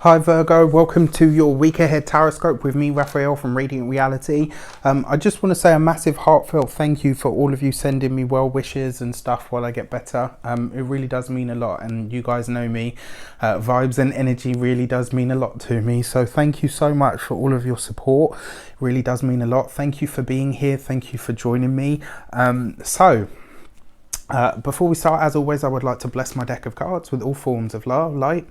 Hi Virgo, welcome to your week ahead tarot with me, Raphael from Radiant Reality. I just want to say a massive heartfelt thank you for all of you sending me well wishes and stuff while I get better. It really does mean a lot, and you guys know me. Vibes and energy really does mean a lot to me. So thank you so much for all of your support. It really does mean a lot. Thank you for being here. Thank you for joining me. Before we start, as always, I would like to bless my deck of cards with all forms of love, light,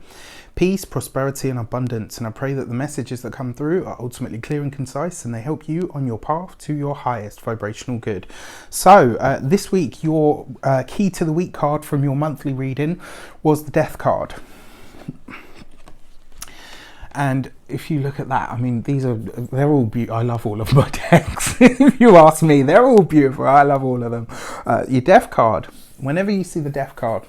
peace, prosperity and abundance, and I pray that the messages that come through are ultimately clear and concise and they help you on your path to your highest vibrational good. So this week your key to the week card from your monthly reading was the Death card. And if you look at that, I mean, they're all beautiful. I love all of my decks. If you ask me, they're all beautiful. I love all of them. Your Death card, whenever you see the Death card,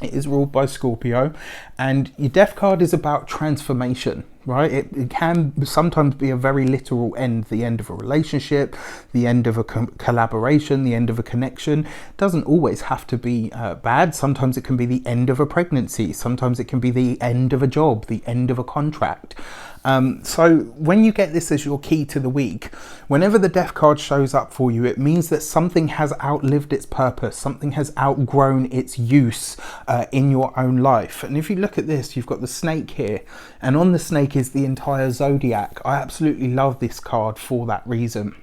it is ruled by Scorpio, and your Death card is about transformation, right? It can sometimes be a very literal end, the end of a relationship, the end of a collaboration, the end of a connection. It doesn't always have to be bad. Sometimes it can be the end of a pregnancy. Sometimes it can be the end of a job, the end of a contract. So when you get this as your key to the week, whenever the Death card shows up for you, it means that something has outlived its purpose, something has outgrown its use in your own life. And if you look at this, you've got the snake here, and on the snake is the entire zodiac. I absolutely love this card for that reason.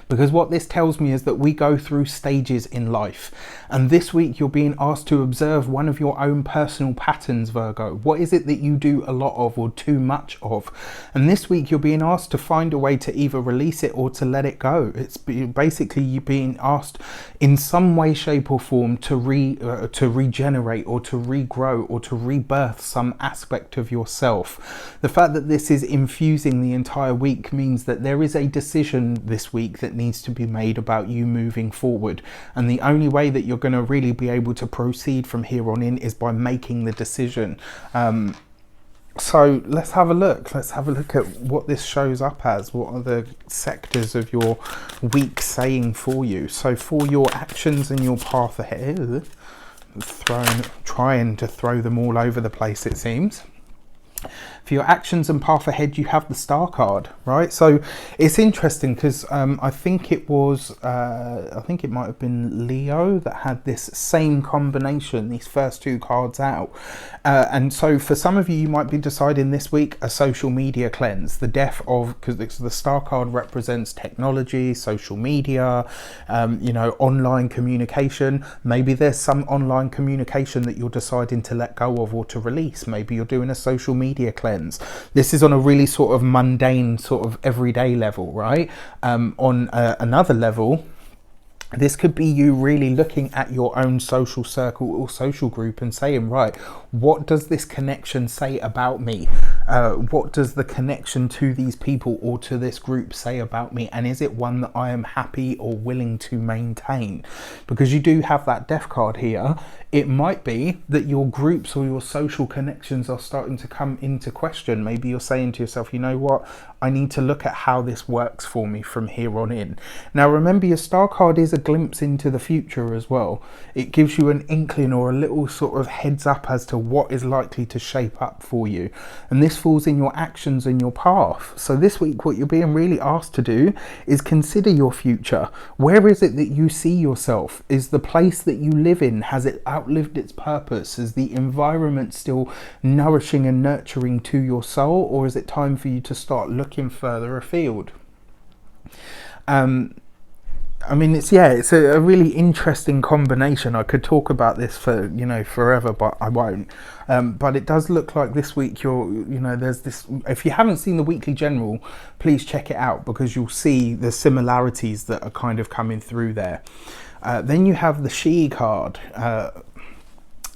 Because what this tells me is that we go through stages in life, and this week you're being asked to observe one of your own personal patterns, Virgo. What is it that you do a lot of or too much of? And this week you're being asked to find a way to either release it or to let it go. It's basically you being asked in some way, shape or form to regenerate or to regrow or to rebirth some aspect of yourself. The fact that this is infusing the entire week means that there is a decision this week that needs to be made about you moving forward, and the only way that you're going to really be able to proceed from here on in is by making the decision. So let's have a look at what this shows up as. What are the sectors of your week saying for you? So for your actions and your path ahead, trying to throw them all over the place, it seems. For your actions and path ahead, you have the Star card, right? So it's interesting because I think it might have been Leo that had this same combination, these first two cards out. And so for some of you, you might be deciding this week a social media cleanse, the death of, because the Star card represents technology, social media, online communication. Maybe there's some online communication that you're deciding to let go of or to release. Maybe you're doing a social media cleanse. This is on a really sort of mundane, sort of everyday level, right? On another level, this could be you really looking at your own social circle or social group and saying, right, what does this connection say about me? What does the connection to these people or to this group say about me? And is it one that I am happy or willing to maintain? Because you do have that Death card here. It might be that your groups or your social connections are starting to come into question. Maybe you're saying to yourself, you know what? I need to look at how this works for me from here on in. Now, remember, your Star card is a glimpse into the future as well. It gives you an inkling or a little sort of heads up as to what is likely to shape up for you. And this falls in your actions and your path. So this week, what you're being really asked to do is consider your future. Where is it that you see yourself? Is the place that you live in, has it outlived its purpose? Is the environment still nourishing and nurturing to your soul, or is it time for you to start looking further afield? I mean, it's a really interesting combination. I could talk about this for forever, but I won't. But it does look like this week there's this. If you haven't seen the weekly general, please check it out, because you'll see the similarities that are kind of coming through there. Then you have the She card.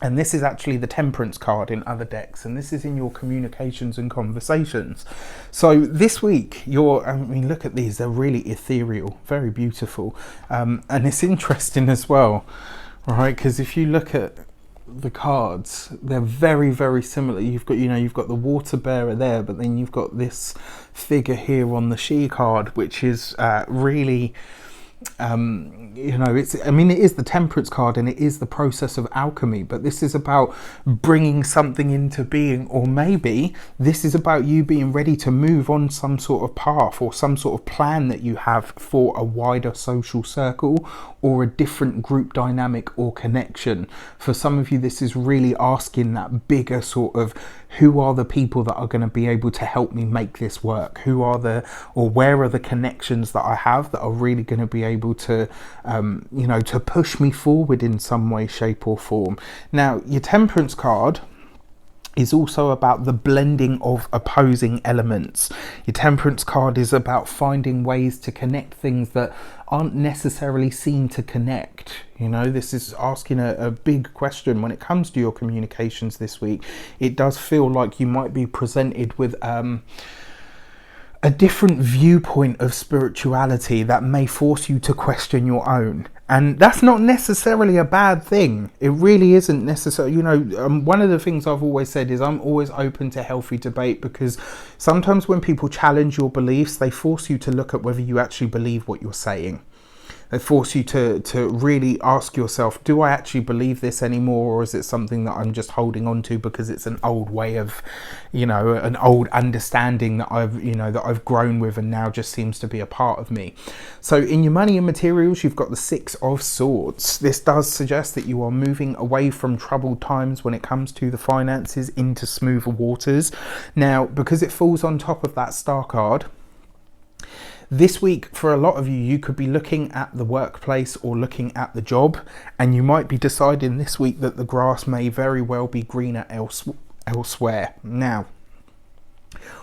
And this is actually the Temperance card in other decks, and this is in your communications and conversations. So this week, look at these, they're really ethereal, very beautiful. And it's interesting as well, right? Because if you look at the cards, they're very, very similar. You've got the water bearer there, but then you've got this figure here on the She card, which is really you know, it is the Temperance card and it is the process of alchemy, but this is about bringing something into being, or maybe this is about you being ready to move on some sort of path or some sort of plan that you have for a wider social circle or a different group dynamic or connection. For some of you, this is really asking that bigger sort of, who are the people that are going to be able to help me make this work? Who are where are the connections that I have that are really going to be able to, you know, to push me forward in some way, shape or form? Now, your Temperance card is also about the blending of opposing elements. Your Temperance card is about finding ways to connect things that aren't necessarily seen to connect. You know, this is asking a big question when it comes to your communications this week. It does feel like you might be presented with a different viewpoint of spirituality that may force you to question your own. And that's not necessarily a bad thing. It really isn't necessarily. You know, one of the things I've always said is I'm always open to healthy debate, because sometimes when people challenge your beliefs, they force you to look at whether you actually believe what you're saying. They force you to really ask yourself, do I actually believe this anymore, or is it something that I'm just holding on to because it's an old way of, you know, an old understanding that I've grown with and now just seems to be a part of me. So in your money and materials, you've got the Six of Swords. This does suggest that you are moving away from troubled times when it comes to the finances into smoother waters. Now, because it falls on top of that Star card, this week, for a lot of you, you could be looking at the workplace or looking at the job, and you might be deciding this week that the grass may very well be greener elsewhere. Now,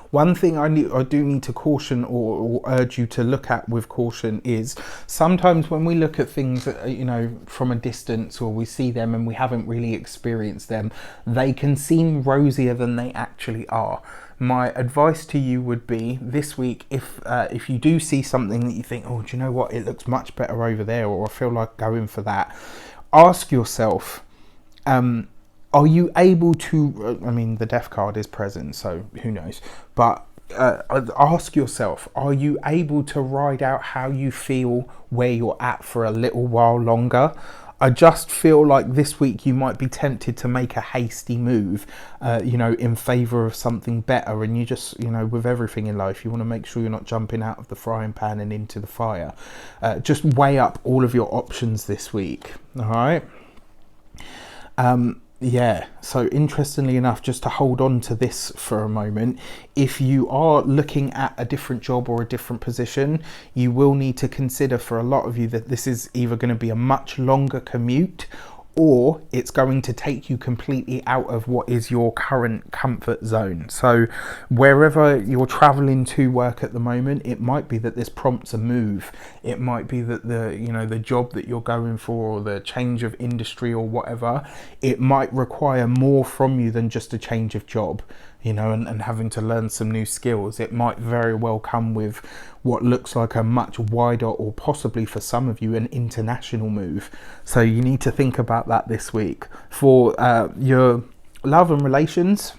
one thing I do need to caution or urge you to look at with caution is sometimes when we look at things, you know, from a distance, or we see them and we haven't really experienced them, they can seem rosier than they actually are. My advice to you would be this week, if you do see something that you think, oh, do you know what, it looks much better over there, or I feel like going for that, ask yourself, are you able to, I mean, the Death card is present, so who knows, but ask yourself, are you able to ride out how you feel where you're at for a little while longer? I just feel like this week you might be tempted to make a hasty move, you know, in favour of something better. And you just, you know, with everything in life, you want to make sure you're not jumping out of the frying pan and into the fire. Just weigh up all of your options this week. All right. Yeah, so interestingly enough, just to hold on to this for a moment, if you are looking at a different job or a different position, you will need to consider, for a lot of you, that this is either going to be a much longer commute, or it's going to take you completely out of what is your current comfort zone. So wherever you're traveling to work at the moment, it might be that this prompts a move. It might be that the job that you're going for, or the change of industry or whatever, it might require more from you than just a change of job, you know, and having to learn some new skills. It might very well come with what looks like a much wider, or possibly for some of you, an international move. So you need to think about that this week. For your love and relations,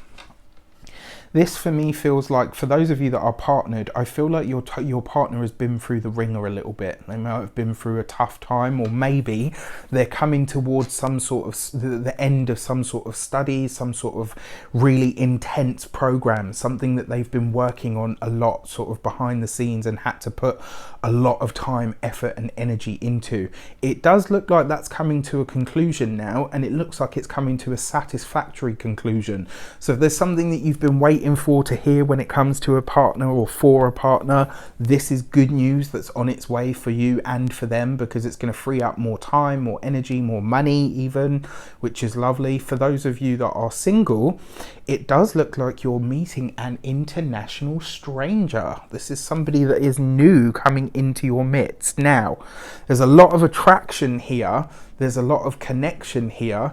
this for me feels like, for those of you that are partnered, I feel like your partner has been through the ringer a little bit. They might have been through a tough time, or maybe they're coming towards some sort of the end of some sort of study, some sort of really intense program, something that they've been working on a lot sort of behind the scenes and had to put a lot of time, effort and energy into. It does look like that's coming to a conclusion now, and it looks like it's coming to a satisfactory conclusion. So if there's something that you've been waiting for to hear when it comes to a partner or for a partner, this is good news that's on its way for you and for them, because it's going to free up more time, more energy, more money even, which is lovely. For those of you that are single, it does look like you're meeting an international stranger. This is somebody that is new coming into your midst. Now, there's a lot of attraction here, there's a lot of connection here,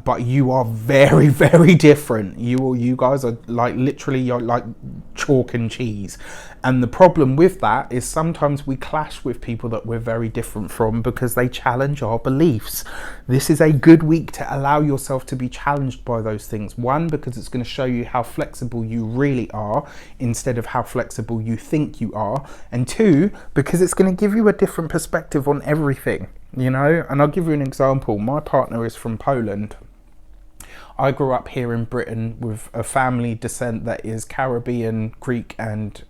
but you are very, very different. You guys are like, literally, you're like chalk and cheese. And the problem with that is sometimes we clash with people that we're very different from because they challenge our beliefs. This is a good week to allow yourself to be challenged by those things. One, because it's going to show you how flexible you really are instead of how flexible you think you are. And two, because it's going to give you a different perspective on everything, you know. And I'll give you an example. My partner is from Poland. I grew up here in Britain with a family descent that is Caribbean, Greek and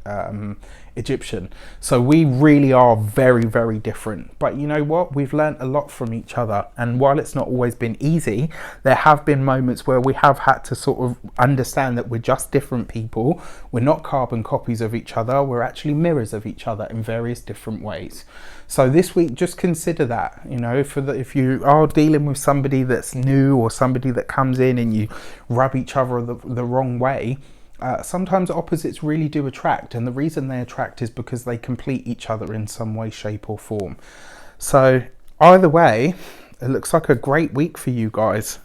Egyptian. So we really are very, very different. But you know what? We've learned a lot from each other. And while it's not always been easy, there have been moments where we have had to sort of understand that we're just different people. We're not carbon copies of each other. We're actually mirrors of each other in various different ways. So this week, just consider that, you know, if you are dealing with somebody that's new or somebody that comes in and you rub each other the wrong way, sometimes opposites really do attract. And the reason they attract is because they complete each other in some way, shape or form. So either way, it looks like a great week for you guys.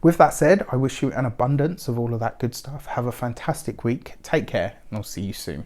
With that said, I wish you an abundance of all of that good stuff. Have a fantastic week. Take care and I'll see you soon.